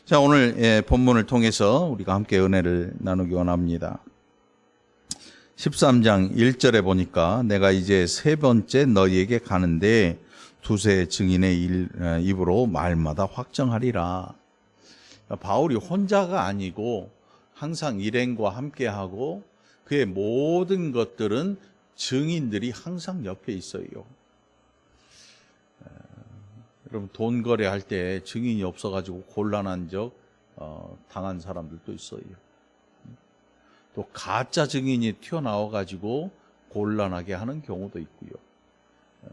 자, 오늘 본문을 통해서 우리가 함께 은혜를 나누기 원합니다. 13장 1절에 보니까 내가 이제 세 번째 너희에게 가는데 두세 증인의 입으로 말마다 확정하리라. 바울이 혼자가 아니고 항상 일행과 함께하고 그의 모든 것들은 증인들이 항상 옆에 있어요. 여러분 돈 거래할 때 증인이 없어가지고 곤란한 적 당한 사람들도 있어요. 또 가짜 증인이 튀어나와가지고 곤란하게 하는 경우도 있고요.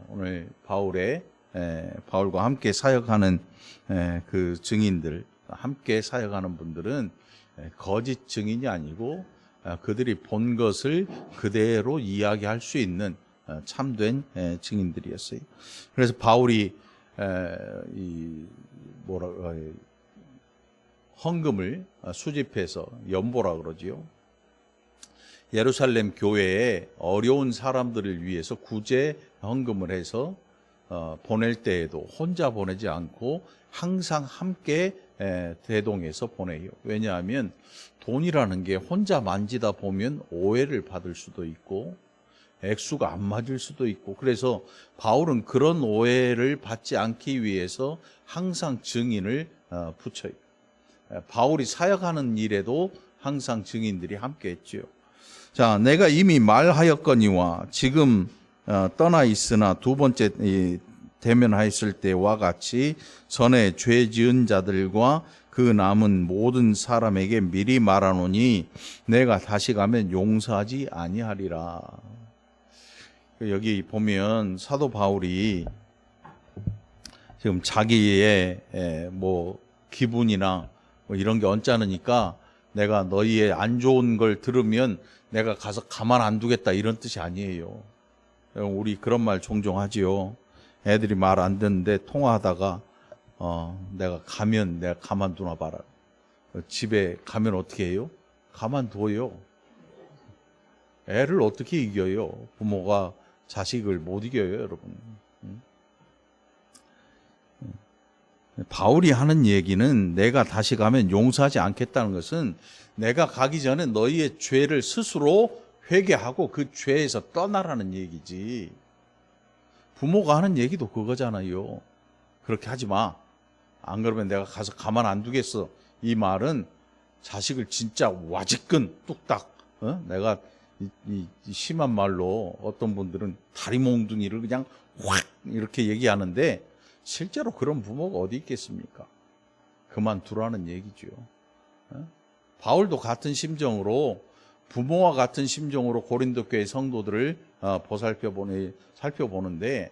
오늘 바울과 함께 사역하는 그 증인들, 함께 사역하는 분들은 거짓 증인이 아니고 그들이 본 것을 그대로 이야기할 수 있는 참된 증인들이었어요. 그래서 바울이 헌금을 수집해서 연보라 그러지요. 예루살렘 교회에 어려운 사람들을 위해서 구제 헌금을 해서 보낼 때에도 혼자 보내지 않고 항상 함께 대동해서 보내요. 왜냐하면 돈이라는 게 혼자 만지다 보면 오해를 받을 수도 있고 액수가 안 맞을 수도 있고, 그래서 바울은 그런 오해를 받지 않기 위해서 항상 증인을 붙여요. 바울이 사역하는 일에도 항상 증인들이 함께 했죠. 자, 내가 이미 말하였거니와 지금 떠나 있으나 두 번째 대면하였을 때와 같이 전에 죄 지은 자들과 그 남은 모든 사람에게 미리 말하노니 내가 다시 가면 용서하지 아니하리라. 여기 보면 사도 바울이 지금 자기의 기분이나 이런 게 언짢으니까 내가 너희의 안 좋은 걸 들으면 내가 가서 가만 안 두겠다 이런 뜻이 아니에요. 우리 그런 말 종종 하지요. 애들이 말 안 듣는데 통화하다가 내가 가만 두나 봐라. 집에 가면 어떻게 해요? 가만둬요. 애를 어떻게 이겨요? 부모가 자식을 못 이겨요, 여러분. 바울이 하는 얘기는 내가 다시 가면 용서하지 않겠다는 것은 내가 가기 전에 너희의 죄를 스스로 회개하고 그 죄에서 떠나라는 얘기지. 부모가 하는 얘기도 그거잖아요. 그렇게 하지 마. 안 그러면 내가 가서 가만 안 두겠어. 이 말은 자식을 진짜 와지끈 뚝딱 내가 이 심한 말로 어떤 분들은 다리 몽둥이를 그냥 확 이렇게 얘기하는데 실제로 그런 부모가 어디 있겠습니까? 그만두라는 얘기죠. 바울도 같은 심정으로, 부모와 같은 심정으로 고린도 교회 성도들을 살펴보는데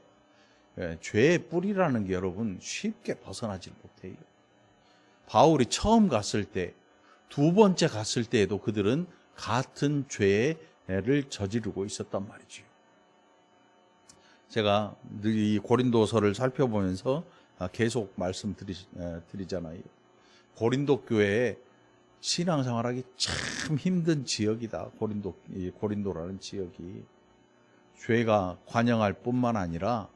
죄의 뿌리라는 게 여러분 쉽게 벗어나질 못해요. 바울이 처음 갔을 때, 두 번째 갔을 때에도 그들은 같은 죄를 저지르고 있었단 말이죠. 제가 이 고린도서를 살펴보면서 계속 말씀드리잖아요. 고린도 교회에 신앙생활하기 참 힘든 지역이다. 고린도라는 지역이 죄가 관영할 뿐만 아니라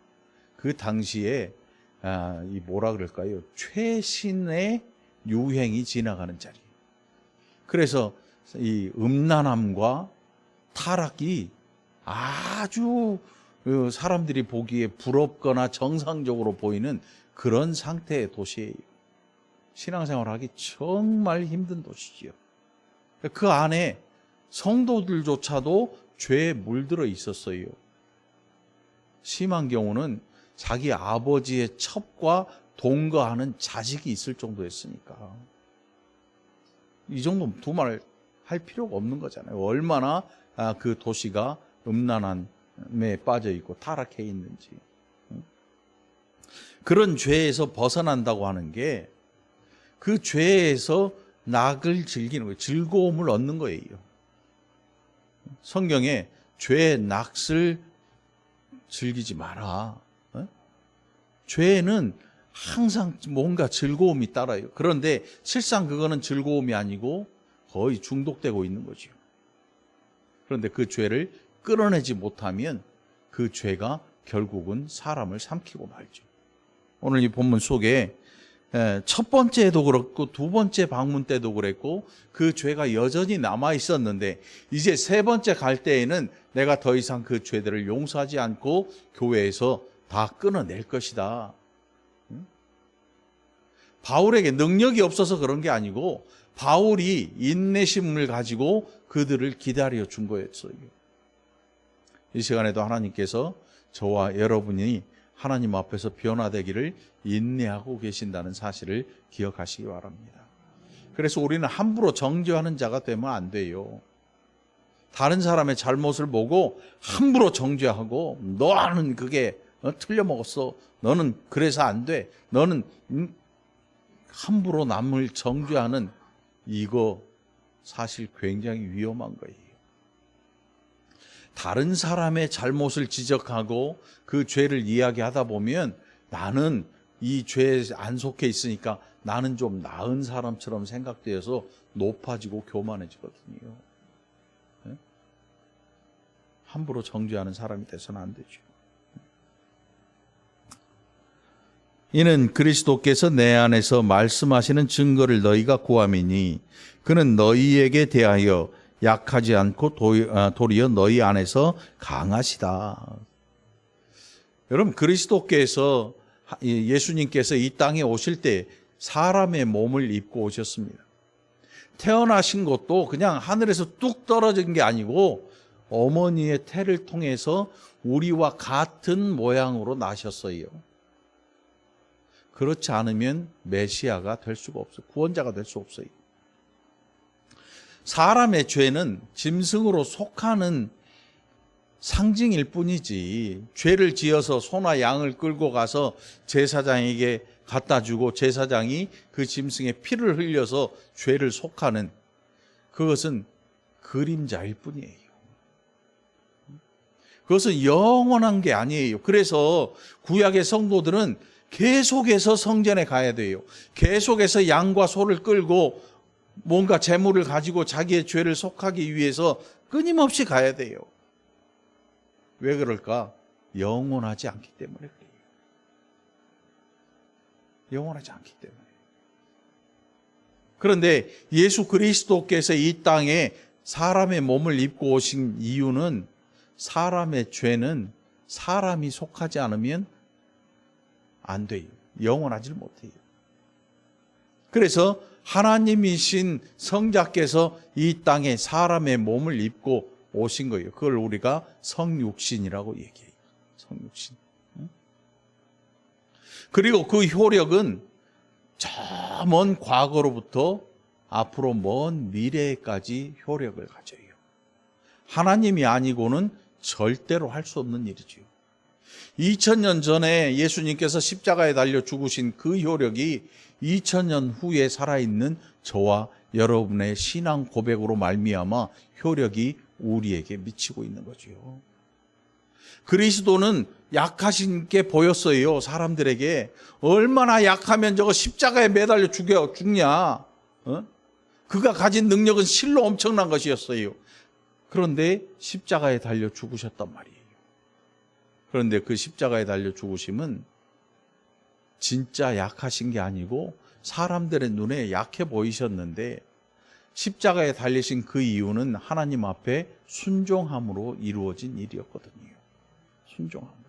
그 당시에 최신의 유행이 지나가는 자리예요. 그래서 이 음란함과 타락이 아주 사람들이 보기에 부럽거나 정상적으로 보이는 그런 상태의 도시예요. 신앙생활하기 정말 힘든 도시지요. 그 안에 성도들조차도 죄에 물들어 있었어요. 심한 경우는 자기 아버지의 첩과 동거하는 자식이 있을 정도였으니까. 이 정도면 두말 할 필요가 없는 거잖아요. 얼마나 그 도시가 음란함에 빠져 있고 타락해 있는지. 그런 죄에서 벗어난다고 하는 게 그 죄에서 낙을 즐기는 거예요. 즐거움을 얻는 거예요. 성경에 죄의 낙을 즐기지 마라. 죄에는 항상 뭔가 즐거움이 따라요. 그런데 실상 그거는 즐거움이 아니고 거의 중독되고 있는 거죠. 그런데 그 죄를 끌어내지 못하면 그 죄가 결국은 사람을 삼키고 말죠. 오늘 이 본문 속에 첫 번째도 그렇고 두 번째 방문 때도 그랬고 그 죄가 여전히 남아 있었는데 이제 세 번째 갈 때에는 내가 더 이상 그 죄들을 용서하지 않고 교회에서 다 끊어낼 것이다. 바울에게 능력이 없어서 그런 게 아니고 바울이 인내심을 가지고 그들을 기다려 준 거였어요. 이 시간에도 하나님께서 저와 여러분이 하나님 앞에서 변화되기를 인내하고 계신다는 사실을 기억하시기 바랍니다. 그래서 우리는 함부로 정죄하는 자가 되면 안 돼요. 다른 사람의 잘못을 보고 함부로 정죄하고 너는 그게 틀려먹었어. 너는 그래서 안 돼. 너는 함부로 남을 정죄하는 이거 사실 굉장히 위험한 거예요. 다른 사람의 잘못을 지적하고 그 죄를 이야기하다 보면 나는 이 죄에 안 속해 있으니까 나는 좀 나은 사람처럼 생각되어서 높아지고 교만해지거든요. 네? 함부로 정죄하는 사람이 돼서는 안 되죠. 이는 그리스도께서 내 안에서 말씀하시는 증거를 너희가 구함이니 그는 너희에게 대하여 약하지 않고 도리어 너희 안에서 강하시다. 여러분, 그리스도께서 예수님께서 이 땅에 오실 때 사람의 몸을 입고 오셨습니다. 태어나신 것도 그냥 하늘에서 뚝 떨어진 게 아니고 어머니의 태를 통해서 우리와 같은 모양으로 나셨어요. 그렇지 않으면 메시아가 될 수가 없어요. 구원자가 될 수 없어요. 사람의 죄는 짐승으로 속하는 상징일 뿐이지 죄를 지어서 소나 양을 끌고 가서 제사장에게 갖다 주고 제사장이 그 짐승의 피를 흘려서 죄를 속하는 그것은 그림자일 뿐이에요. 그것은 영원한 게 아니에요. 그래서 구약의 성도들은 계속해서 성전에 가야 돼요. 계속해서 양과 소를 끌고 뭔가 재물을 가지고 자기의 죄를 속하기 위해서 끊임없이 가야 돼요. 왜 그럴까? 영원하지 않기 때문에 그래요. 영원하지 않기 때문에. 그런데 예수 그리스도께서 이 땅에 사람의 몸을 입고 오신 이유는 사람의 죄는 사람이 속하지 않으면 안 돼요. 영원하지 못해요. 그래서 하나님이신 성자께서 이 땅에 사람의 몸을 입고 오신 거예요. 그걸 우리가 성육신이라고 얘기해요. 성육신. 그리고 그 효력은 저 먼 과거로부터 앞으로 먼 미래까지 효력을 가져요. 하나님이 아니고는 절대로 할 수 없는 일이죠. 2000년 전에 예수님께서 십자가에 달려 죽으신 그 효력이 2000년 후에 살아있는 저와 여러분의 신앙 고백으로 말미암아 효력이 우리에게 미치고 있는 거죠. 그리스도는 약하신 게 보였어요. 사람들에게. 얼마나 약하면 저거 십자가에 매달려 죽냐. 그가 가진 능력은 실로 엄청난 것이었어요. 그런데 십자가에 달려 죽으셨단 말이에요. 그런데 그 십자가에 달려 죽으심은 진짜 약하신 게 아니고 사람들의 눈에 약해 보이셨는데 십자가에 달리신 그 이유는 하나님 앞에 순종함으로 이루어진 일이었거든요. 순종함으로.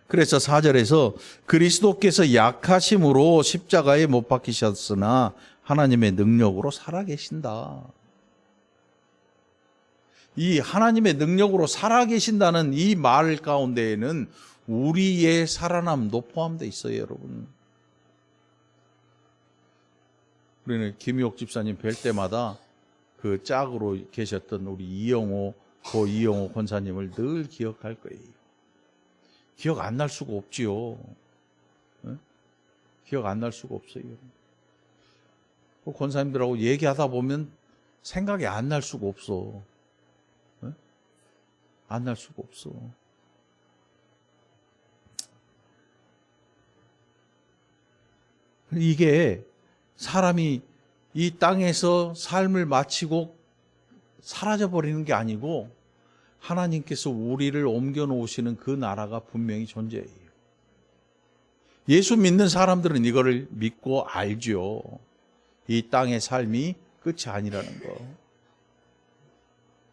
그래서 4절에서 그리스도께서 약하심으로 십자가에 못 박히셨으나 하나님의 능력으로 살아계신다. 이 하나님의 능력으로 살아계신다는 이 말 가운데에는 우리의 살아남도 포함되어 있어요, 여러분. 우리는 김유옥 집사님 뵐 때마다 그 짝으로 계셨던 우리 고 이영호 권사님을 늘 기억할 거예요. 기억 안 날 수가 없지요. 기억 안 날 수가 없어요. 그 권사님들하고 얘기하다 보면 생각이 안 날 수가 없어. 안 날 수가 없어. 이게 사람이 이 땅에서 삶을 마치고 사라져버리는 게 아니고 하나님께서 우리를 옮겨 놓으시는 그 나라가 분명히 존재해요. 예수 믿는 사람들은 이거를 믿고 알죠. 이 땅의 삶이 끝이 아니라는 거.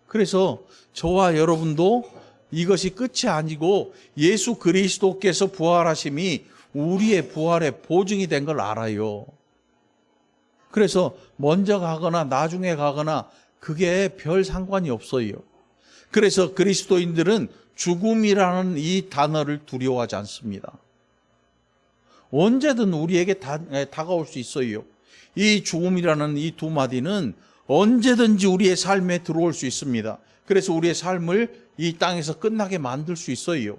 그래서 저와 여러분도 이것이 끝이 아니고 예수 그리스도께서 부활하심이 우리의 부활의 보증이 된 걸 알아요. 그래서 먼저 가거나 나중에 가거나 그게 별 상관이 없어요. 그래서 그리스도인들은 죽음이라는 이 단어를 두려워하지 않습니다. 언제든 우리에게 다가올 수 있어요. 이 죽음이라는 이 두 마디는 언제든지 우리의 삶에 들어올 수 있습니다. 그래서 우리의 삶을 이 땅에서 끝나게 만들 수 있어요.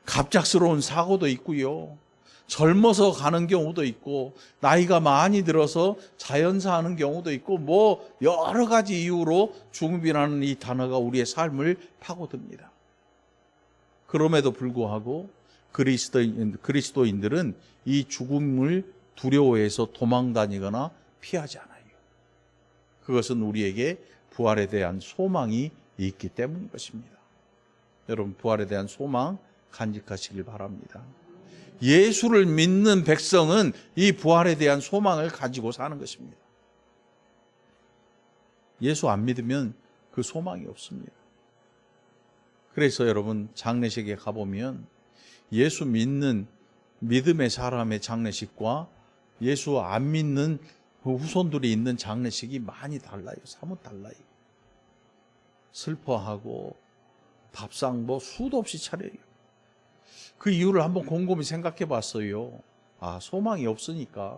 갑작스러운 사고도 있고요. 젊어서 가는 경우도 있고, 나이가 많이 들어서 자연사하는 경우도 있고, 뭐 여러 가지 이유로 죽음이라는 이 단어가 우리의 삶을 파고듭니다. 그럼에도 불구하고 그리스도인들은 이 죽음을 두려워해서 도망다니거나 피하지 않아요. 그것은 우리에게 부활에 대한 소망이 있기 때문인 것입니다. 여러분, 부활에 대한 소망 간직하시길 바랍니다. 예수를 믿는 백성은 이 부활에 대한 소망을 가지고 사는 것입니다. 예수 안 믿으면 그 소망이 없습니다. 그래서 여러분, 장례식에 가보면 예수 믿는 믿음의 사람의 장례식과 예수 안 믿는 그 후손들이 있는 장례식이 많이 달라요. 사뭇 달라요. 슬퍼하고 밥상 뭐 수도 없이 차려요. 그 이유를 한번 곰곰이 생각해 봤어요. 아, 소망이 없으니까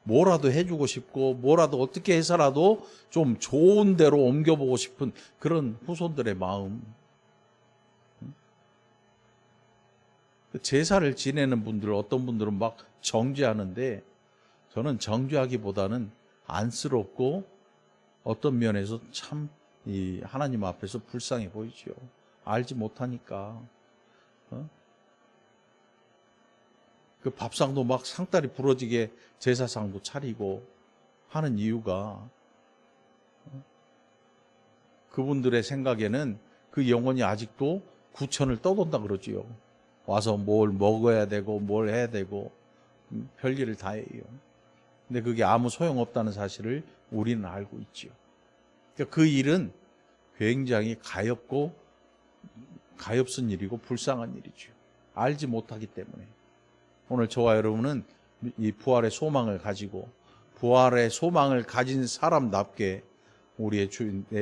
뭐라도 해주고 싶고 뭐라도 어떻게 해서라도 좀 좋은 데로 옮겨보고 싶은 그런 후손들의 마음. 제사를 지내는 분들, 어떤 분들은 막 정죄하는데 저는 정죄하기보다는 안쓰럽고 어떤 면에서 참 이 하나님 앞에서 불쌍해 보이죠. 알지 못하니까. 그 밥상도 막 상다리 부러지게 제사상도 차리고 하는 이유가 그분들의 생각에는 그 영혼이 아직도 구천을 떠돈다 그러지요. 와서 뭘 먹어야 되고 뭘 해야 되고 별일을 다 해요. 근데 그게 아무 소용없다는 사실을 우리는 알고 있지요. 그러니까 그 일은 굉장히 가엾은 일이고 불쌍한 일이죠. 알지 못하기 때문에. 오늘 저와 여러분은 이 부활의 소망을 가지고 부활의 소망을 가진 사람답게 우리의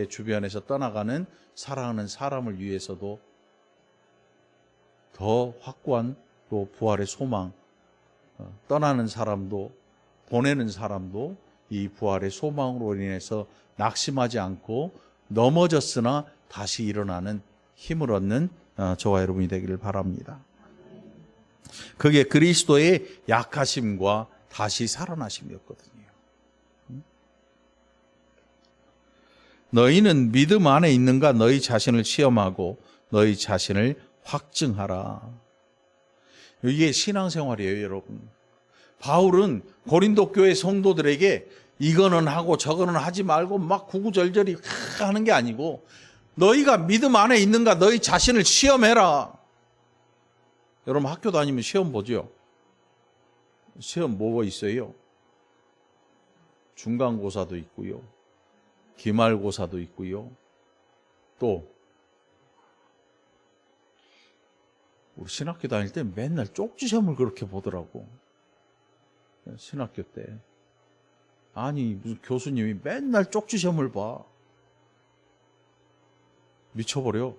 주변에서 떠나가는 사랑하는 사람을 위해서도 더 확고한 또 부활의 소망, 떠나는 사람도 보내는 사람도 이 부활의 소망으로 인해서 낙심하지 않고 넘어졌으나 다시 일어나는 힘을 얻는 저와 여러분이 되기를 바랍니다. 그게 그리스도의 약하심과 다시 살아나심이었거든요. 너희는 믿음 안에 있는가 너희 자신을 시험하고 너희 자신을 확증하라. 이게 신앙생활이에요, 여러분. 바울은 고린도 교회 성도들에게 이거는 하고 저거는 하지 말고 막 구구절절히 하는 게 아니고 너희가 믿음 안에 있는가 너희 자신을 시험해라. 여러분 학교 다니면 시험 보죠? 시험 뭐가 있어요? 중간고사도 있고요. 기말고사도 있고요. 또 우리 신학교 다닐 때 맨날 쪽지 시험을 그렇게 보더라고. 신학교 때. 아니 무슨 교수님이 맨날 쪽지 시험을 봐. 미쳐버려.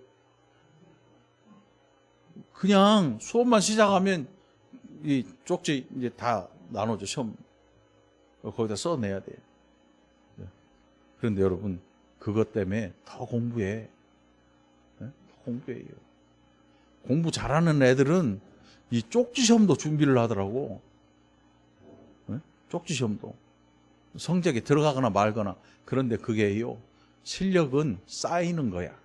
그냥 수업만 시작하면 이 쪽지 이제 다 나눠줘. 시험 거기다 써내야 돼. 그런데 여러분 그것 때문에 더 공부해. 더 공부해요. 공부 잘하는 애들은 이 쪽지 시험도 준비를 하더라고. 쪽지 시험도. 성적에 들어가거나 말거나. 그런데 그게요. 실력은 쌓이는 거야.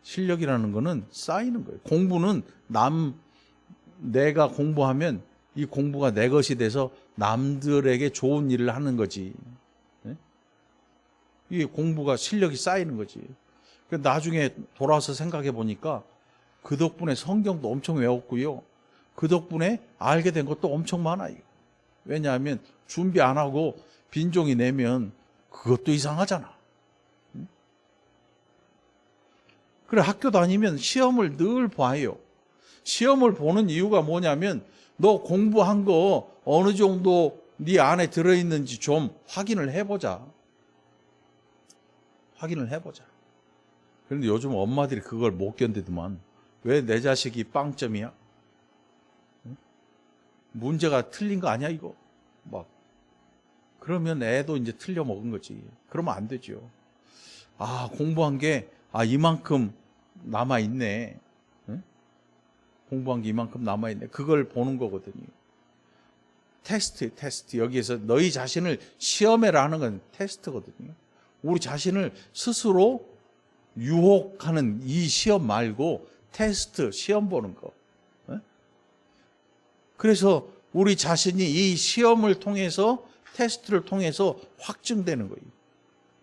실력이라는 거는 쌓이는 거예요. 공부는 내가 공부하면 이 공부가 내 것이 돼서 남들에게 좋은 일을 하는 거지. 이게 공부가 실력이 쌓이는 거지. 나중에 돌아와서 생각해 보니까 그 덕분에 성경도 엄청 외웠고요. 그 덕분에 알게 된 것도 엄청 많아요. 왜냐하면 준비 안 하고 빈종이 내면 그것도 이상하잖아. 그래, 학교 다니면 시험을 늘 봐요. 시험을 보는 이유가 뭐냐면 너 공부한 거 어느 정도 네 안에 들어있는지 좀 확인을 해보자. 확인을 해보자. 그런데 요즘 엄마들이 그걸 못 견디더만. 왜 내 자식이 빵점이야? 문제가 틀린 거 아니야 이거? 막 그러면 애도 이제 틀려 먹은 거지. 그러면 안 되죠. 아, 공부한 게 이만큼 남아 있네. 응? 공부한 게 이만큼 남아 있네. 그걸 보는 거거든요. 테스트. 여기에서 너희 자신을 시험해라는 건 테스트거든요. 우리 자신을 스스로 유혹하는 이 시험 말고 테스트, 시험 보는 거. 그래서 우리 자신이 이 시험을 통해서, 테스트를 통해서 확증되는 거예요.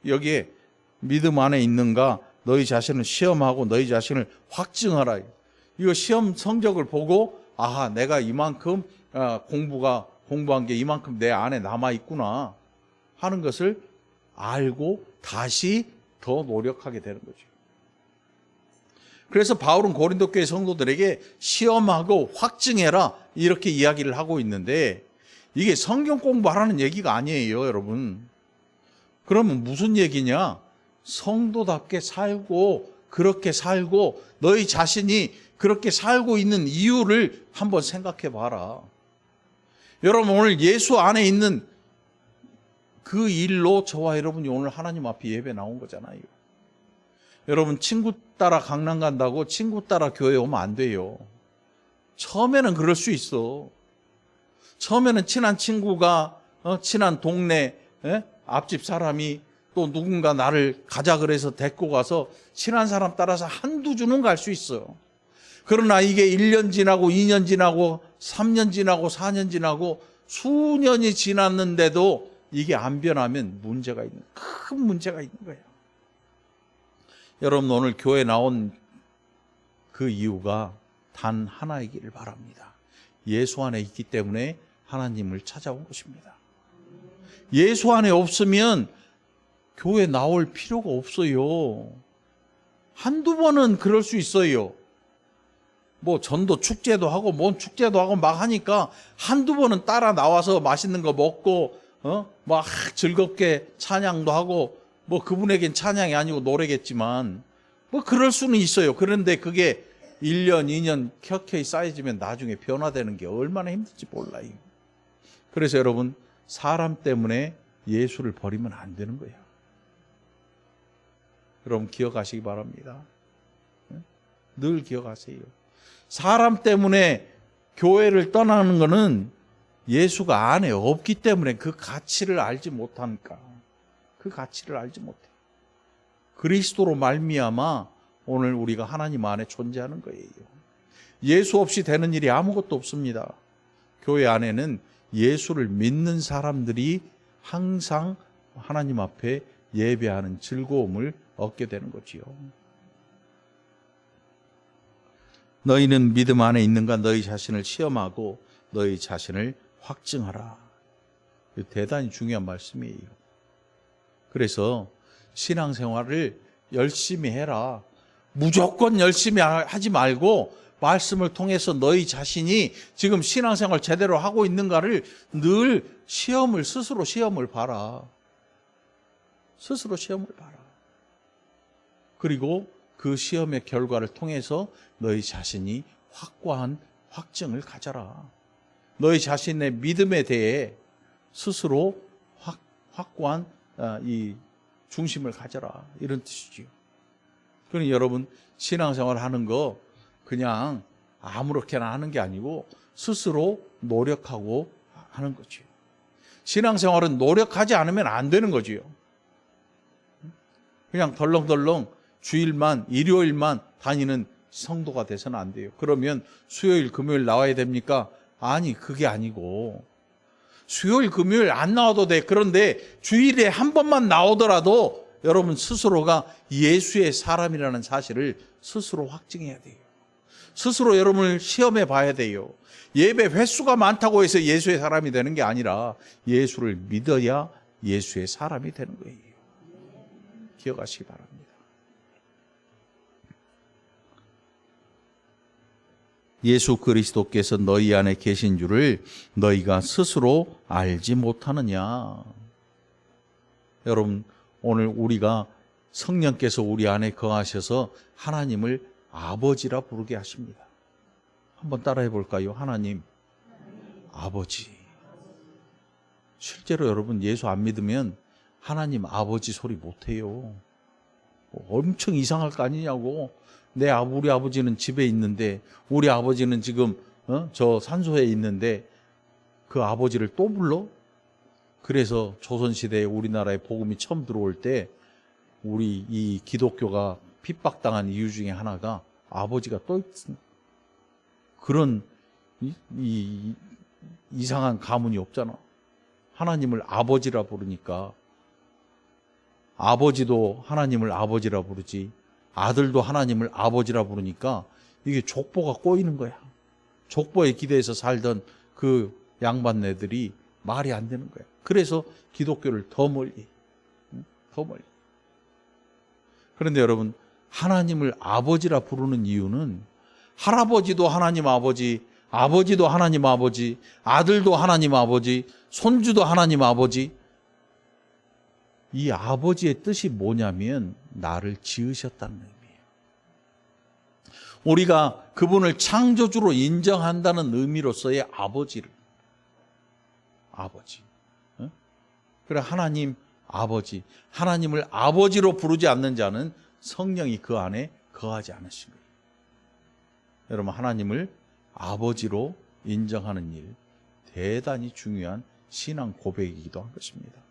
여기에 믿음 안에 있는가, 너희 자신을 시험하고 너희 자신을 확증하라. 이거 시험 성적을 보고 내가 이만큼 공부한 게 이만큼 내 안에 남아있구나 하는 것을 알고 다시 더 노력하게 되는 거죠. 그래서 바울은 고린도 교회 성도들에게 시험하고 확증해라 이렇게 이야기를 하고 있는데, 이게 성경 공부하라는 얘기가 아니에요, 여러분. 그러면 무슨 얘기냐? 성도답게 살고 그렇게 살고 너희 자신이 그렇게 살고 있는 이유를 한번 생각해 봐라. 여러분, 오늘 예수 안에 있는 그 일로 저와 여러분이 오늘 하나님 앞에 예배 나온 거잖아요. 여러분, 친구 따라 강남 간다고 친구 따라 교회 오면 안 돼요. 처음에는 그럴 수 있어. 처음에는 친한 친구가 친한 동네 앞집 사람이 또 누군가 나를 가자 그래서 데리고 가서 친한 사람 따라서 한두 주는 갈 수 있어요. 그러나 이게 1년 지나고 2년 지나고 3년 지나고 4년 지나고 수년이 지났는데도 이게 안 변하면 큰 문제가 있는 거예요. 여러분, 오늘 교회 나온 그 이유가 단 하나이기를 바랍니다. 예수 안에 있기 때문에 하나님을 찾아온 것입니다. 예수 안에 없으면 교회 나올 필요가 없어요. 한두 번은 그럴 수 있어요. 뭐 전도 축제도 하고 뭔 축제도 하고 막 하니까 한두 번은 따라 나와서 맛있는 거 먹고 막 즐겁게 찬양도 하고, 뭐 그분에겐 찬양이 아니고 노래겠지만 뭐 그럴 수는 있어요. 그런데 그게 1년, 2년 켜켜이 쌓여지면 나중에 변화되는 게 얼마나 힘든지 몰라요. 그래서 여러분, 사람 때문에 예수를 버리면 안 되는 거예요. 여러분, 기억하시기 바랍니다. 늘 기억하세요. 사람 때문에 교회를 떠나는 것은 예수가 안에 없기 때문에 그 가치를 알지 못하니까. 그 가치를 알지 못해. 그리스도로 말미암아 오늘 우리가 하나님 안에 존재하는 거예요. 예수 없이 되는 일이 아무것도 없습니다. 교회 안에는 예수를 믿는 사람들이 항상 하나님 앞에 예배하는 즐거움을 얻게 되는 거지요. 너희는 믿음 안에 있는가? 너희 자신을 시험하고 너희 자신을 확증하라. 대단히 중요한 말씀이에요. 그래서 신앙생활을 열심히 해라. 무조건 열심히 하지 말고 말씀을 통해서 너희 자신이 지금 신앙생활 제대로 하고 있는가를 늘 스스로 시험을 봐라. 스스로 시험을 봐라. 그리고 그 시험의 결과를 통해서 너희 자신이 확고한 확증을 가져라. 너희 자신의 믿음에 대해 스스로 확고한 이 중심을 가져라. 이런 뜻이죠. 그러니 여러분, 신앙생활 하는 거 그냥 아무렇게나 하는 게 아니고 스스로 노력하고 하는 거죠. 신앙생활은 노력하지 않으면 안 되는 거지요. 그냥 덜렁덜렁 주일만, 일요일만 다니는 성도가 돼서는 안 돼요. 그러면 수요일, 금요일 나와야 됩니까? 아니, 그게 아니고 수요일, 금요일 안 나와도 돼. 그런데 주일에 한 번만 나오더라도 여러분 스스로가 예수의 사람이라는 사실을 스스로 확증해야 돼요. 스스로 여러분을 시험해 봐야 돼요. 예배 횟수가 많다고 해서 예수의 사람이 되는 게 아니라 예수를 믿어야 예수의 사람이 되는 거예요. 기억하시기 바랍니다. 예수 그리스도께서 너희 안에 계신 줄을 너희가 스스로 알지 못하느냐. 여러분, 오늘 우리가 성령께서 우리 안에 거하셔서 하나님을 아버지라 부르게 하십니다. 한번 따라해 볼까요? 하나님, 아버지. 실제로 여러분 예수 안 믿으면 하나님 아버지 소리 못해요. 엄청 이상할 거 아니냐고. 우리 아버지는 집에 있는데, 우리 아버지는 지금 저 산소에 있는데 그 아버지를 또 불러? 그래서 조선시대에 우리나라에 복음이 처음 들어올 때 우리 이 기독교가 핍박당한 이유 중에 하나가 아버지가 또 있습니다. 그런 이상한 가문이 없잖아. 하나님을 아버지라 부르니까 아버지도 하나님을 아버지라 부르지, 아들도 하나님을 아버지라 부르니까 이게 족보가 꼬이는 거야. 족보에 기대해서 살던 그 양반네들이 말이 안 되는 거야. 그래서 기독교를 더 멀리. 그런데 여러분, 하나님을 아버지라 부르는 이유는 할아버지도 하나님 아버지, 아버지도 하나님 아버지, 아들도 하나님 아버지, 손주도 하나님 아버지. 이 아버지의 뜻이 뭐냐면 나를 지으셨다는 의미예요. 우리가 그분을 창조주로 인정한다는 의미로서의 아버지를, 아버지. 그래, 하나님 아버지, 하나님을 아버지로 부르지 않는 자는 성령이 그 안에 거하지 않으신 거예요. 여러분, 하나님을 아버지로 인정하는 일, 대단히 중요한 신앙 고백이기도 한 것입니다.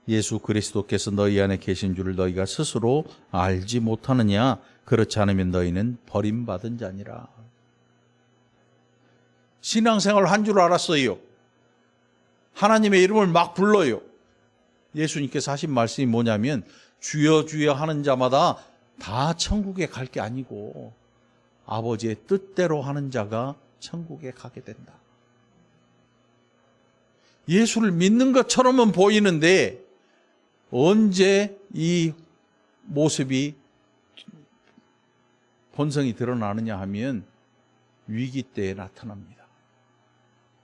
예수 그리스도께서 너희 안에 계신 줄을 너희가 스스로 알지 못하느냐? 그렇지 않으면 너희는 버림받은 자니라. 신앙생활 한 줄 알았어요. 하나님의 이름을 막 불러요. 예수님께서 하신 말씀이 뭐냐면 주여 주여 하는 자마다 다 천국에 갈 게 아니고 아버지의 뜻대로 하는 자가 천국에 가게 된다. 예수를 믿는 것처럼은 보이는데 언제 이 모습이 본성이 드러나느냐 하면 위기 때에 나타납니다.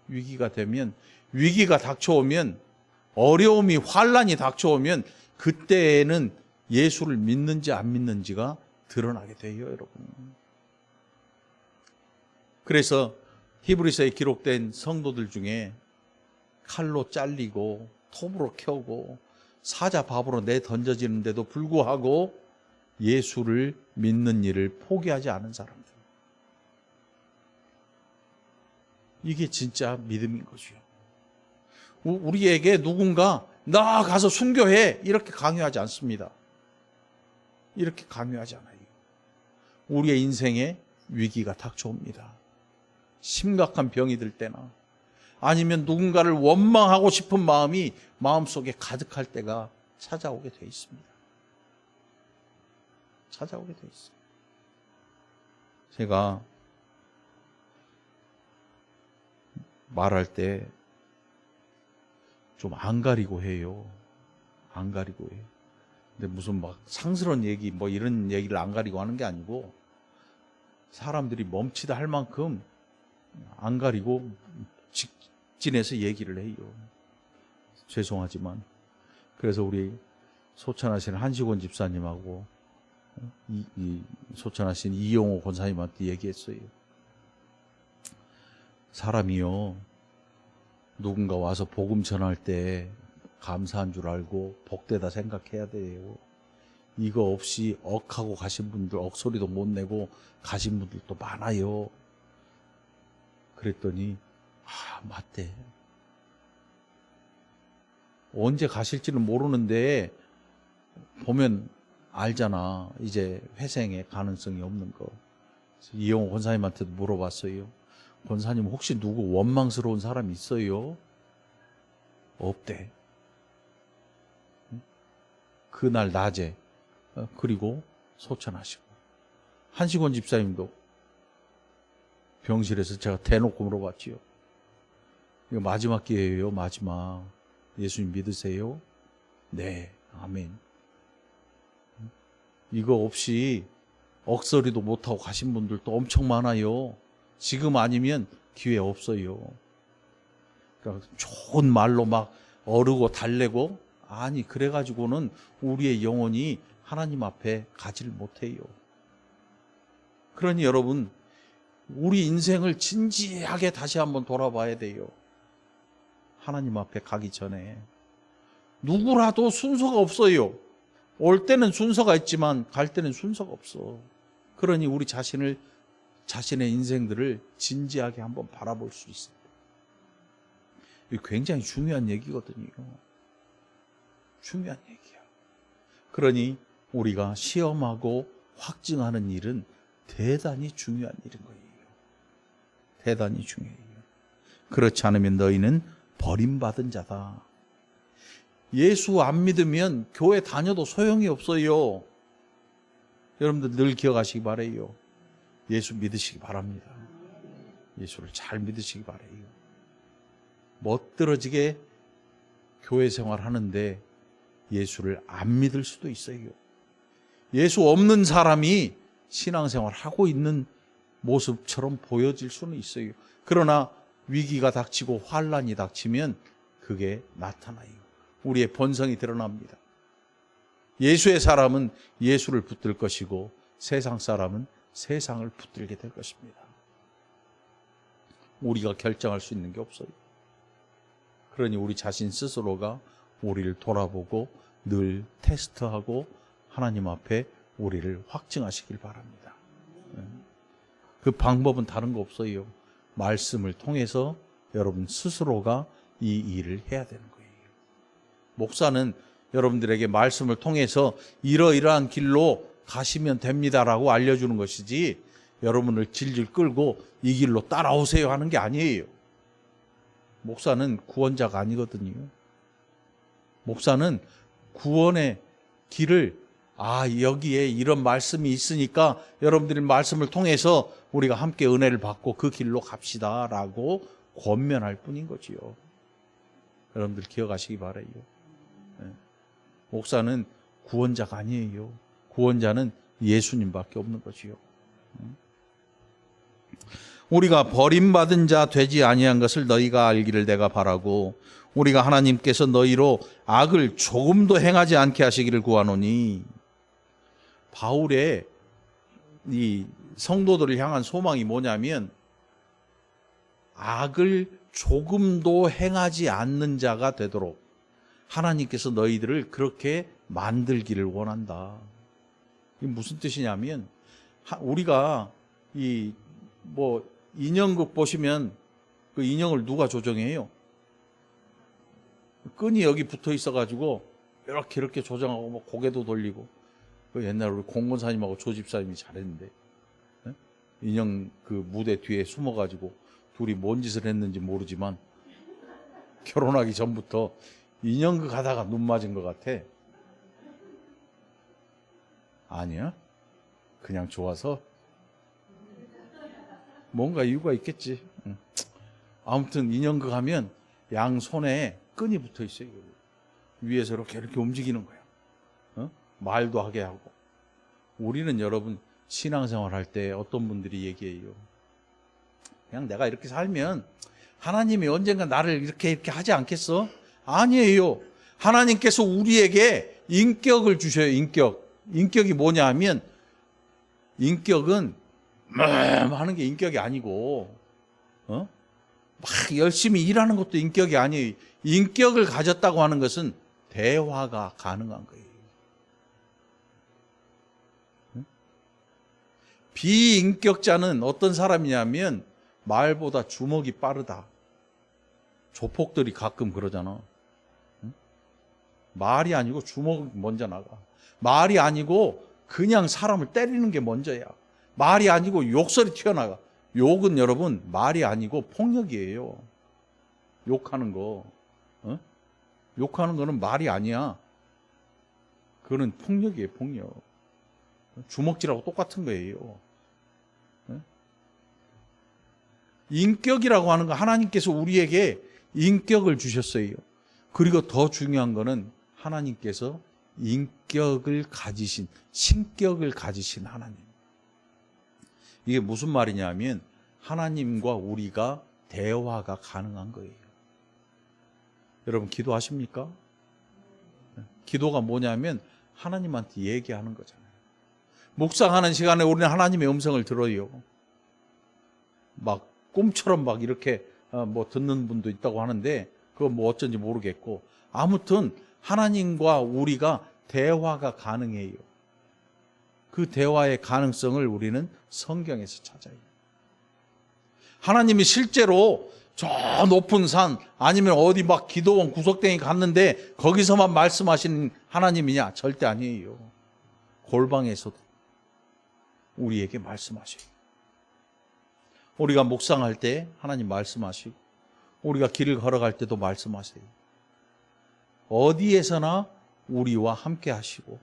위기가 되면, 위기가 닥쳐오면, 어려움이, 환란이 닥쳐오면 그때에는 예수를 믿는지 안 믿는지가 드러나게 돼요, 여러분. 그래서 히브리서에 기록된 성도들 중에 칼로 잘리고 톱으로 켜고 사자밥으로 내던져지는데도 불구하고 예수를 믿는 일을 포기하지 않은 사람들. 이게 진짜 믿음인 거죠. 우리에게 누군가 나가서 순교해 이렇게 강요하지 않습니다. 이렇게 강요하지 않아요. 우리의 인생에 위기가 닥쳐옵니다. 심각한 병이 들 때나 아니면 누군가를 원망하고 싶은 마음이 마음속에 가득할 때가 찾아오게 돼 있습니다. 찾아오게 돼 있어요. 제가 말할 때 좀 안 가리고 해요. 안 가리고 해요. 근데 무슨 막 상스러운 얘기 뭐 이런 얘기를 안 가리고 하는 게 아니고 사람들이 멈치다 할 만큼 안 가리고 직진해서 얘기를 해요. 죄송하지만. 그래서 우리 소천하신 한식원 집사님하고 소천하신 이용호 권사님한테 얘기했어요. 사람이요, 누군가 와서 복음 전할 때 감사한 줄 알고 복되다 생각해야 돼요. 이거 없이 억하고 가신 분들, 억소리도 못 내고 가신 분들도 많아요. 그랬더니 맞대. 언제 가실지는 모르는데 보면 알잖아. 이제 회생의 가능성이 없는 거. 이용호 권사님한테도 물어봤어요. 권사님 혹시 누구 원망스러운 사람 있어요? 없대. 그날 낮에 그리고 소천하시고, 한식원 집사님도 병실에서 제가 대놓고 물어봤지요. 이거 마지막 기회예요, 마지막. 예수님 믿으세요? 네, 아멘. 이거 없이 억소리도 못하고 가신 분들도 엄청 많아요. 지금 아니면 기회 없어요. 그러니까 좋은 말로 막 어르고 달래고, 아니 그래가지고는 우리의 영혼이 하나님 앞에 가지를 못해요. 그러니 여러분, 우리 인생을 진지하게 다시 한번 돌아봐야 돼요. 하나님 앞에 가기 전에. 누구라도 순서가 없어요. 올 때는 순서가 있지만 갈 때는 순서가 없어. 그러니 우리 자신의 인생들을 진지하게 한번 바라볼 수 있어요. 이게 굉장히 중요한 얘기거든요. 중요한 얘기야. 그러니 우리가 시험하고 확증하는 일은 대단히 중요한 일인 거예요. 대단히 중요해요. 그렇지 않으면 너희는 버림받은 자다. 예수 안 믿으면 교회 다녀도 소용이 없어요. 여러분들 늘 기억하시기 바라요. 예수 믿으시기 바랍니다. 예수를 잘 믿으시기 바라요. 멋들어지게 교회 생활하는데 예수를 안 믿을 수도 있어요. 예수 없는 사람이 신앙생활 하고 있는 모습처럼 보여질 수는 있어요. 그러나 위기가 닥치고 환란이 닥치면 그게 나타나요. 우리의 본성이 드러납니다. 예수의 사람은 예수를 붙들 것이고 세상 사람은 세상을 붙들게 될 것입니다. 우리가 결정할 수 있는 게 없어요. 그러니 우리 자신 스스로가 우리를 돌아보고 늘 테스트하고 하나님 앞에 우리를 확증하시길 바랍니다. 그 방법은 다른 거 없어요. 말씀을 통해서 여러분 스스로가 이 일을 해야 되는 거예요. 목사는 여러분들에게 말씀을 통해서 이러이러한 길로 가시면 됩니다라고 알려주는 것이지 여러분을 질질 끌고 이 길로 따라오세요 하는 게 아니에요. 목사는 구원자가 아니거든요. 목사는 구원의 길을 여기에 이런 말씀이 있으니까 여러분들이 말씀을 통해서 우리가 함께 은혜를 받고 그 길로 갑시다라고 권면할 뿐인 거지요. 여러분들 기억하시기 바라요. 목사는 구원자가 아니에요. 구원자는 예수님밖에 없는 거지요. 우리가 버림받은 자 되지 아니한 것을 너희가 알기를 내가 바라고 우리가 하나님께서 너희로 악을 조금도 행하지 않게 하시기를 구하노니. 바울의 이 성도들을 향한 소망이 뭐냐면 악을 조금도 행하지 않는 자가 되도록 하나님께서 너희들을 그렇게 만들기를 원한다. 이게 무슨 뜻이냐면 우리가 인형극 보시면 그 인형을 누가 조정해요? 끈이 여기 붙어 있어가지고 이렇게 조정하고 뭐 고개도 돌리고. 그 옛날 우리 공권사님하고 조집사님이 잘했는데 인형 그 무대 뒤에 숨어가지고 둘이 뭔 짓을 했는지 모르지만 결혼하기 전부터 인형극 하다가 눈 맞은 것 같아. 아니야? 그냥 좋아서? 뭔가 이유가 있겠지. 아무튼 인형극 하면 양손에 끈이 붙어 있어요. 위에서 이렇게 움직이는 거야. 말도 하게 하고. 우리는 여러분 신앙생활 할 때 어떤 분들이 얘기해요. 그냥 내가 이렇게 살면 하나님이 언젠가 나를 이렇게 하지 않겠어? 아니에요. 하나님께서 우리에게 인격을 주셔요. 인격이 뭐냐 하면 인격은 하는 게 인격이 아니고 막 열심히 일하는 것도 인격이 아니에요. 인격을 가졌다고 하는 것은 대화가 가능한 거예요. 비인격자는 어떤 사람이냐면 말보다 주먹이 빠르다. 조폭들이 가끔 그러잖아. 말이 아니고 주먹이 먼저 나가. 말이 아니고 그냥 사람을 때리는 게 먼저야. 말이 아니고 욕설이 튀어나가. 욕은 여러분 말이 아니고 폭력이에요. 욕하는 거. 욕하는 거는 말이 아니야. 그거는 폭력이에요, 폭력. 주먹질하고 똑같은 거예요. 인격이라고 하는 거, 하나님께서 우리에게 인격을 주셨어요. 그리고 더 중요한 거는 하나님께서 인격을 가지신, 신격을 가지신 하나님. 이게 무슨 말이냐면 하나님과 우리가 대화가 가능한 거예요. 여러분 기도하십니까? 기도가 뭐냐면 하나님한테 얘기하는 거잖아요. 묵상하는 시간에 우리는 하나님의 음성을 들어요. 막 꿈처럼 막 이렇게 뭐 듣는 분도 있다고 하는데 그거 뭐 어쩐지 모르겠고, 아무튼 하나님과 우리가 대화가 가능해요. 그 대화의 가능성을 우리는 성경에서 찾아요. 하나님이 실제로 저 높은 산 아니면 어디 막 기도원 구석탱이 갔는데 거기서만 말씀하시는 하나님이냐? 절대 아니에요. 골방에서도 우리에게 말씀하셔요. 우리가 묵상할 때 하나님 말씀하시고, 우리가 길을 걸어갈 때도 말씀하세요. 어디에서나 우리와 함께 하시고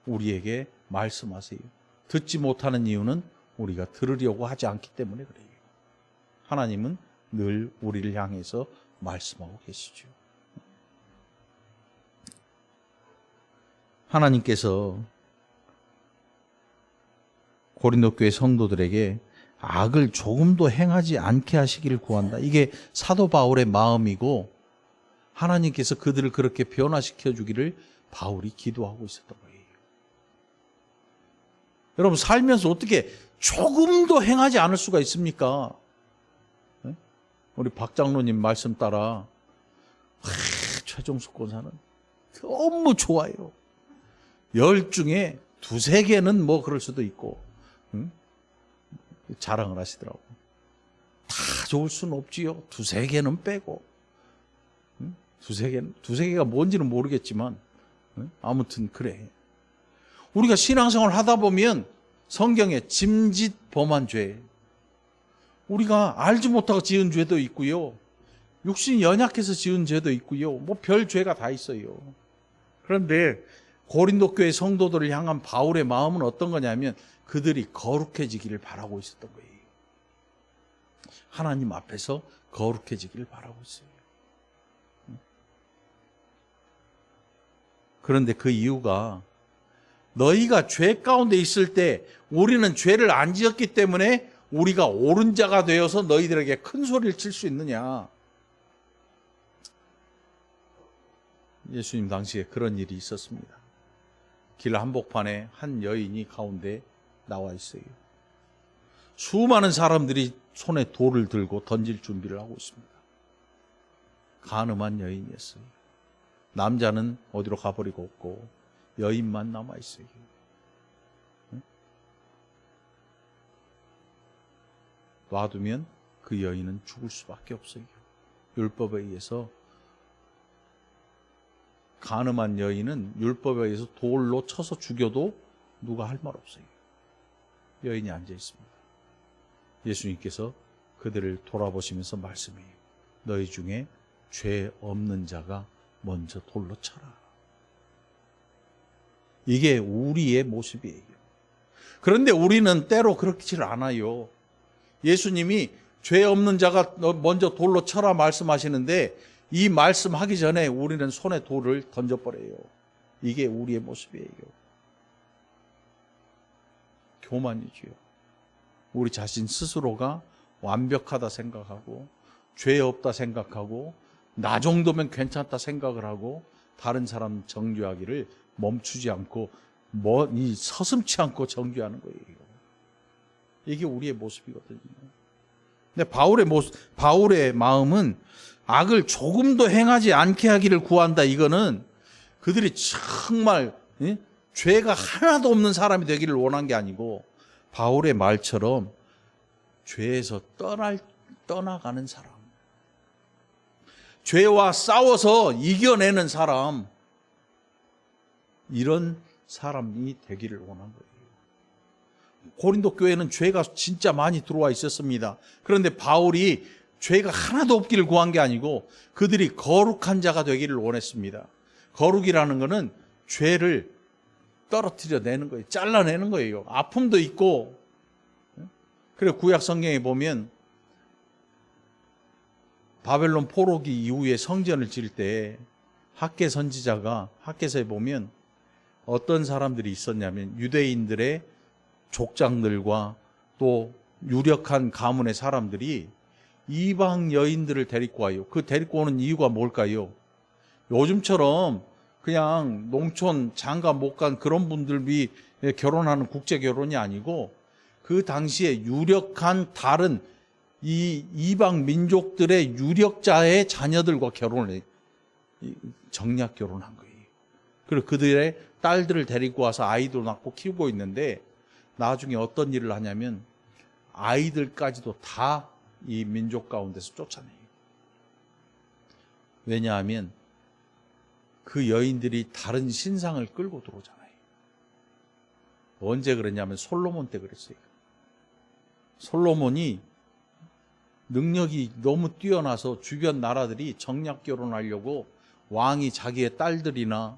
우리에게 말씀하세요. 듣지 못하는 이유는 우리가 들으려고 하지 않기 때문에 그래요. 하나님은 늘 우리를 향해서 말씀하고 계시죠. 하나님께서 고린도 교회 성도들에게 악을 조금도 행하지 않게 하시기를 구한다. 이게 사도 바울의 마음이고 하나님께서 그들을 그렇게 변화시켜 주기를 바울이 기도하고 있었던 거예요. 여러분 살면서 어떻게 조금도 행하지 않을 수가 있습니까? 우리 박 장로님 말씀 따라 최종숙 권사는 너무 좋아요. 10 중에 2-3개는 뭐 그럴 수도 있고, 자랑을 하시더라고. 다 좋을 수는 없지요. 2-3개는 빼고. 2-3개가 뭔지는 모르겠지만 아무튼 그래. 우리가 신앙생활을 하다 보면 성경에 짐짓 범한 죄, 우리가 알지 못하고 지은 죄도 있고요, 육신이 연약해서 지은 죄도 있고요, 뭐 별 죄가 다 있어요. 그런데 고린도 교회 성도들을 향한 바울의 마음은 어떤 거냐면 그들이 거룩해지기를 바라고 있었던 거예요. 하나님 앞에서 거룩해지기를 바라고 있어요. 그런데 그 이유가 너희가 죄 가운데 있을 때 우리는 죄를 안 지었기 때문에 우리가 옳은 자가 되어서 너희들에게 큰 소리를 칠 수 있느냐. 예수님 당시에 그런 일이 있었습니다. 길 한복판에 한 여인이 가운데 나와 있어요. 수많은 사람들이 손에 돌을 들고 던질 준비를 하고 있습니다. 간음한 여인이었어요. 남자는 어디로 가버리고 없고 여인만 남아있어요. 놔두면 그 여인은 죽을 수밖에 없어요. 율법에 의해서 간음한 여인은 율법에 의해서 돌로 쳐서 죽여도 누가 할 말 없어요. 여인이 앉아 있습니다. 예수님께서 그들을 돌아보시면서 말씀해요. 너희 중에 죄 없는 자가 먼저 돌로 쳐라. 이게 우리의 모습이에요. 그런데 우리는 때로 그렇지를 않아요. 예수님이 죄 없는 자가 먼저 돌로 쳐라 말씀하시는데 이 말씀하기 전에 우리는 손에 돌을 던져버려요. 이게 우리의 모습이에요. 교만이지요. 우리 자신 스스로가 완벽하다 생각하고 죄 없다 생각하고 나 정도면 괜찮다 생각을 하고 다른 사람 정죄하기를 멈추지 않고 이 서슴지 않고 정죄하는 거예요. 이게 우리의 모습이거든요. 근데 바울의 마음은 악을 조금도 행하지 않게 하기를 구한다. 이거는 그들이 정말 죄가 하나도 없는 사람이 되기를 원한 게 아니고 바울의 말처럼 죄에서 떠나가는 사람, 죄와 싸워서 이겨내는 사람, 이런 사람이 되기를 원한 거예요. 고린도 교회는 죄가 진짜 많이 들어와 있었습니다. 그런데 바울이 죄가 하나도 없기를 구한 게 아니고 그들이 거룩한 자가 되기를 원했습니다. 거룩이라는 것은 죄를 떨어뜨려내는 거예요. 잘라내는 거예요. 아픔도 있고. 그래 구약 성경에 보면 바벨론 포로기 이후에 성전을 지을 때 학개 선지자가 학개서에 보면 어떤 사람들이 있었냐면 유대인들의 족장들과 또 유력한 가문의 사람들이 이방 여인들을 데리고 와요. 그 데리고 오는 이유가 뭘까요? 요즘처럼 그냥 농촌 장가 못 간 그런 분들이 결혼하는 국제 결혼이 아니고 그 당시에 유력한 다른 이 이방 민족들의 유력자의 자녀들과 결혼을 해요. 정략 결혼한 거예요. 그리고 그들의 딸들을 데리고 와서 아이들 낳고 키우고 있는데 나중에 어떤 일을 하냐면 아이들까지도 다 이 민족 가운데서 쫓아내요. 왜냐하면 그 여인들이 다른 신상을 끌고 들어오잖아요. 언제 그랬냐면 솔로몬 때 그랬어요. 솔로몬이 능력이 너무 뛰어나서 주변 나라들이 정략 결혼하려고 왕이 자기의 딸들이나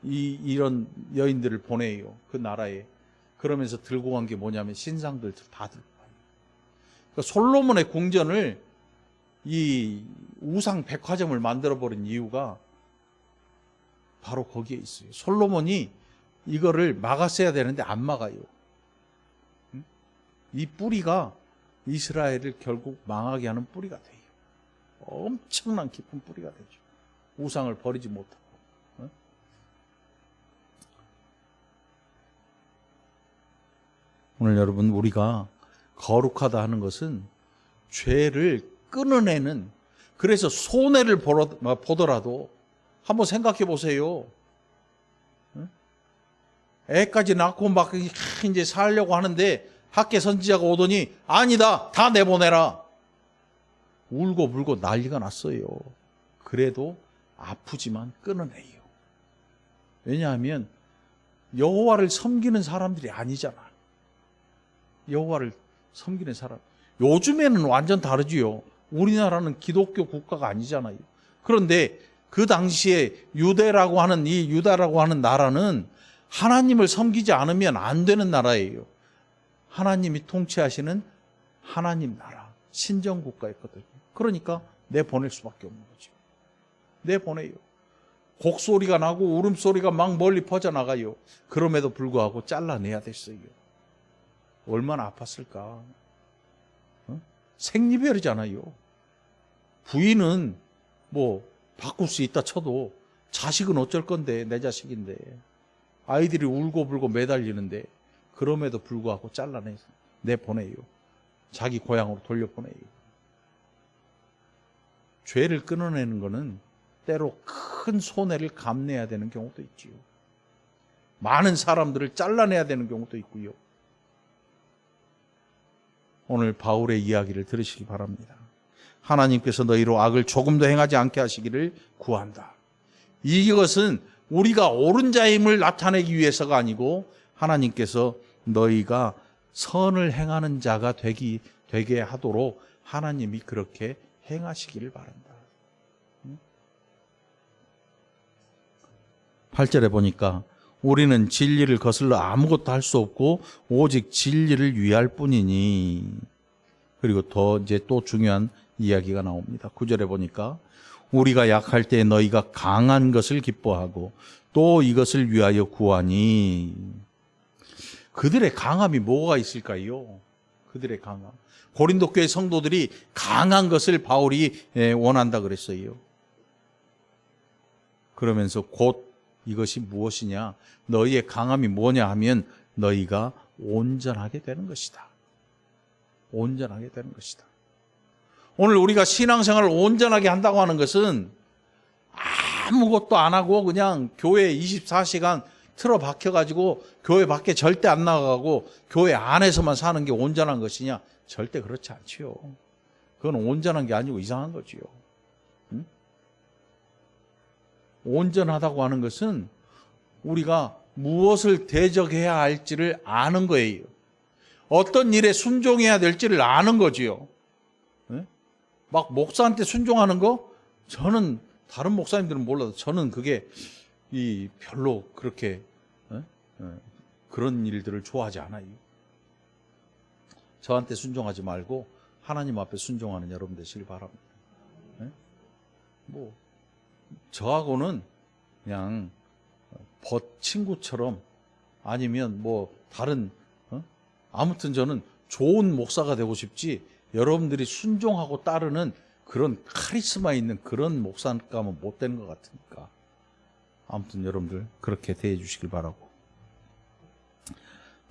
이런 여인들을 보내요. 그 나라에. 그러면서 들고 간 게 뭐냐면 신상들 다 들고 가요. 그러니까 솔로몬의 궁전을 이 우상 백화점을 만들어버린 이유가 바로 거기에 있어요. 솔로몬이 이거를 막았어야 되는데 안 막아요. 이 뿌리가 이스라엘을 결국 망하게 하는 뿌리가 돼요. 엄청난 깊은 뿌리가 되죠. 우상을 버리지 못하고. 오늘 여러분 우리가 거룩하다 하는 것은 죄를 끊어내는, 그래서 손해를 보더라도 한번 생각해 보세요. 애까지 낳고 막 이제 살려고 하는데 학개 선지자가 오더니 아니다, 다 내보내라. 울고 불고 난리가 났어요. 그래도 아프지만 끊어내요. 왜냐하면 여호와를 섬기는 사람들이 아니잖아. 여호와를 섬기는 사람. 요즘에는 완전 다르지요. 우리나라는 기독교 국가가 아니잖아요. 그런데 그 당시에 유다라고 하는 나라는 하나님을 섬기지 않으면 안 되는 나라예요. 하나님이 통치하시는 하나님 나라, 신정 국가였거든요. 그러니까 내보낼 수밖에 없는 거죠. 내보내요. 곡소리가 나고 울음소리가 막 멀리 퍼져나가요. 그럼에도 불구하고 잘라내야 됐어요. 얼마나 아팠을까. 생리별이잖아요. 부인은 뭐 바꿀 수 있다 쳐도 자식은 어쩔 건데, 내 자식인데. 아이들이 울고불고 매달리는데 그럼에도 불구하고 잘라내서 내보내요. 자기 고향으로 돌려보내요. 죄를 끊어내는 것은 때로 큰 손해를 감내해야 되는 경우도 있지요. 많은 사람들을 잘라내야 되는 경우도 있고요. 오늘 바울의 이야기를 들으시기 바랍니다. 하나님께서 너희로 악을 조금도 행하지 않게 하시기를 구한다. 이것은 우리가 옳은 자임을 나타내기 위해서가 아니고 하나님께서 너희가 선을 행하는 자가 되게 하도록 하나님이 그렇게 행하시기를 바란다. 8절에 보니까 우리는 진리를 거슬러 아무것도 할 수 없고 오직 진리를 위할 뿐이니. 그리고 더 이제 또 중요한 이야기가 나옵니다. 9절에 보니까 우리가 약할 때 너희가 강한 것을 기뻐하고 또 이것을 위하여 구하니. 그들의 강함이 뭐가 있을까요? 그들의 강함. 고린도 교회 성도들이 강한 것을 바울이 원한다 그랬어요. 그러면서 곧 이것이 무엇이냐? 너희의 강함이 뭐냐 하면 너희가 온전하게 되는 것이다. 온전하게 되는 것이다. 오늘 우리가 신앙생활을 온전하게 한다고 하는 것은 아무것도 안 하고 그냥 교회 24시간 틀어박혀가지고 교회 밖에 절대 안 나가고 교회 안에서만 사는 게 온전한 것이냐? 절대 그렇지 않지요. 그건 온전한 게 아니고 이상한 거지요. 응? 온전하다고 하는 것은 우리가 무엇을 대적해야 할지를 아는 거예요. 어떤 일에 순종해야 될지를 아는 거지요. 막 목사한테 순종하는 거? 저는 다른 목사님들은 몰라도 저는 그게 별로 그렇게 그런 일들을 좋아하지 않아요. 저한테 순종하지 말고 하나님 앞에 순종하는 여러분 되시길 바랍니다. 뭐 저하고는 그냥 친구처럼 아니면 뭐 다른 아무튼 저는 좋은 목사가 되고 싶지 여러분들이 순종하고 따르는 그런 카리스마 있는 그런 목사감은 못 되는 것 같으니까 아무튼 여러분들 그렇게 대해 주시길 바라고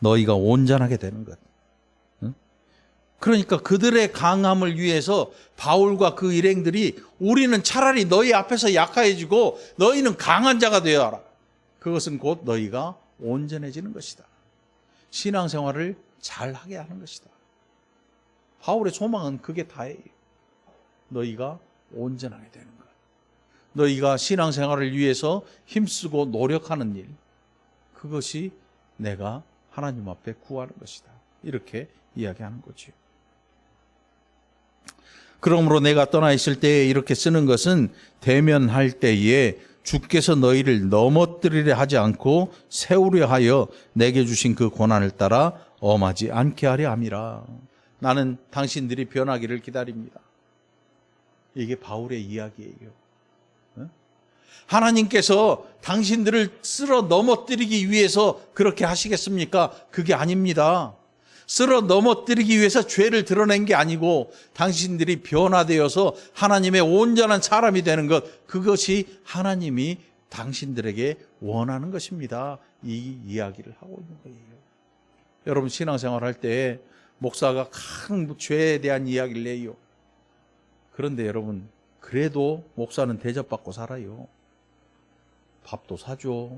너희가 온전하게 되는 것. 그러니까 그들의 강함을 위해서 바울과 그 일행들이 우리는 차라리 너희 앞에서 약해지고 너희는 강한 자가 되어야 하라. 그것은 곧 너희가 온전해지는 것이다. 신앙생활을 잘하게 하는 것이다. 바울의 소망은 그게 다예요. 너희가 온전하게 되는 것. 너희가 신앙생활을 위해서 힘쓰고 노력하는 일. 그것이 내가 하나님 앞에 구하는 것이다. 이렇게 이야기하는 거죠. 그러므로 내가 떠나 있을 때에 이렇게 쓰는 것은 대면할 때에 주께서 너희를 넘어뜨리려 하지 않고 세우려 하여 내게 주신 그 고난을 따라 엄하지 않게 하려 함이라. 나는 당신들이 변하기를 기다립니다. 이게 바울의 이야기예요. 하나님께서 당신들을 쓸어 넘어뜨리기 위해서 그렇게 하시겠습니까? 그게 아닙니다. 쓸어 넘어뜨리기 위해서 죄를 드러낸 게 아니고 당신들이 변화되어서 하나님의 온전한 사람이 되는 것, 그것이 하나님이 당신들에게 원하는 것입니다. 이 이야기를 하고 있는 거예요. 여러분 신앙생활 할 때 목사가 큰 죄에 대한 이야기를 해요. 그런데 여러분 그래도 목사는 대접받고 살아요. 밥도 사줘,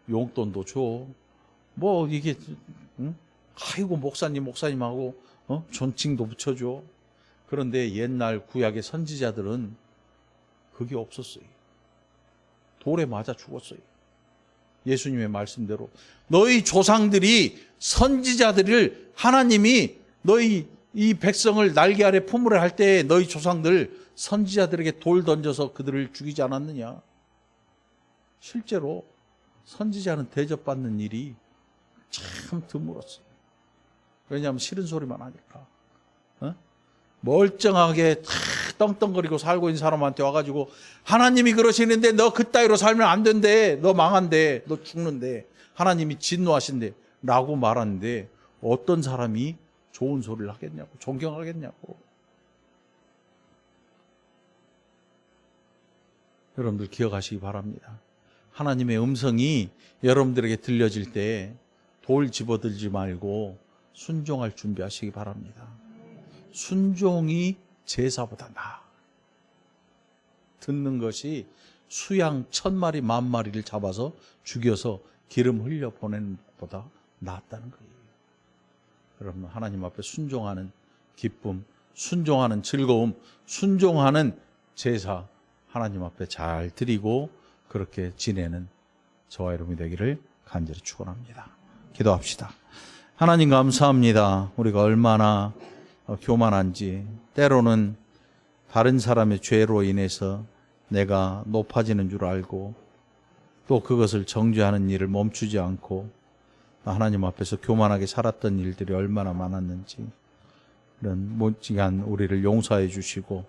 용돈도 줘. 뭐 이게 아이고 목사님하고 존칭도 붙여줘. 그런데 옛날 구약의 선지자들은 그게 없었어요. 돌에 맞아 죽었어요. 예수님의 말씀대로 너희 조상들이 선지자들을 하나님이 너희 이 백성을 날개 아래 품으려 할 때 너희 조상들 선지자들에게 돌 던져서 그들을 죽이지 않았느냐. 실제로 선지자는 대접받는 일이 참 드물었어요. 왜냐하면 싫은 소리만 하니까. 멀쩡하게 떵떵거리고 살고 있는 사람한테 와가지고 하나님이 그러시는데 너 그따위로 살면 안 된대. 너 망한대. 너 죽는데. 하나님이 진노하신대. 라고 말하는데 어떤 사람이 좋은 소리를 하겠냐고. 존경하겠냐고. 여러분들 기억하시기 바랍니다. 하나님의 음성이 여러분들에게 들려질 때 돌 집어들지 말고 순종할 준비하시기 바랍니다. 순종이 제사보다 나아. 듣는 것이 수양 1000마리 10,000마리를 잡아서 죽여서 기름 흘려 보내는 것보다 낫다는 거예요. 여러분 하나님 앞에 순종하는 기쁨, 순종하는 즐거움, 순종하는 제사 하나님 앞에 잘 드리고 그렇게 지내는 저와 여러분이 되기를 간절히 축원합니다. 기도합시다. 하나님 감사합니다. 우리가 얼마나 교만한지, 때로는 다른 사람의 죄로 인해서 내가 높아지는 줄 알고 또 그것을 정죄하는 일을 멈추지 않고 하나님 앞에서 교만하게 살았던 일들이 얼마나 많았는지 이런 못지간 우리를 용서해 주시고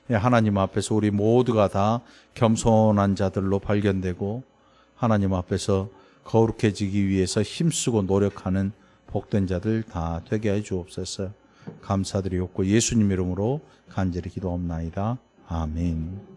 하나님 앞에서 우리 모두가 다 겸손한 자들로 발견되고 하나님 앞에서 거룩해지기 위해서 힘쓰고 노력하는 복된 자들 다 되게 해 주옵소서. 감사드리옵고 예수님 이름으로 간절히 기도옵나이다. 아멘.